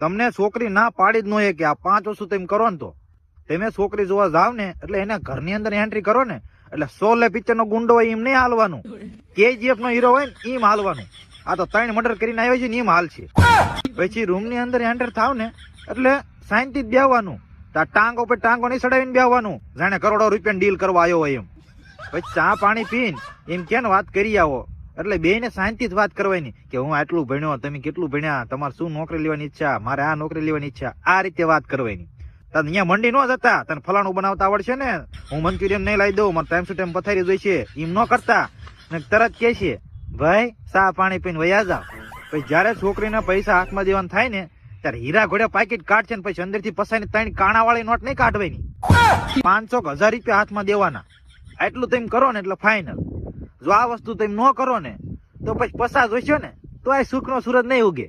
તમને છોકરી ના પાડી જ ન હોય કે આ 5 વસ્તુ તમે કરો ને તો તમે છોકરી જોવા જાવ ને એટલે એને ઘરની અંદર એન્ટ્રી કરો ને એટલે 16 પિક્ચર નો ગુંડો હોય એમ નહીં હાલવાનું, KGF નો હીરો હોય ને એમ હાલવાનું. આ તો 3 મર્ડર કરીને આવ્યો છે ને એમ હાલ છે. પછી રૂમ ની અંદર એન્ટર થાવ ને એટલે શાંતિ જ બેહવાનું, ટાંગો પર ટાંગો નહીં ચડાવીને બેહવાનું જાણે કરોડો રૂપિયા ડીલ કરવા આવ્યો હોય એમ. પછી ચા પાણી પીને એમ કે વાત કરી આવો એટલે બેને શાંતિ જ વાત કરવાની કે હું આટલું ભણ્યો, તમે કેટલું ભણ્યા, તમારે શું નોકરી લેવાની ઈચ્છા, મારે આ નોકરી લેવાની ઈચ્છા, આ રીતે વાત કરવાની. તને અહીંયા મંડી ન જતા, તને ફલાણું બનાવતા આવડશે ને, હું મંચુરિયન નહીં લાવી દઉં, મારે ટાઈમ ટુ ટાઈમ પથારી જોઈશે, એમ ન કરતા. ને તરત કે છે ભાઈ ચા પાણી પીને વયા જાવ. પછી જયારે છોકરીને પૈસા હાથમાં દેવાનું થાય ને ત્યારે હીરા ઘોડે પાકીટ કાઢશે ને પછી અંદર થી પસાઈને 3 કાણા વાળી નોટ નહીં કાઢવાની, 500 કે 1000 રૂપિયા હાથમાં દેવાના. આટલું તમે કરો ને એટલે ફાઇનલ. જો આ વસ્તુ તમે ન કરો ને તો પછી પસાર જોઈશો ને તો આ સુખ નો સૂરજ નહીં ઉગે.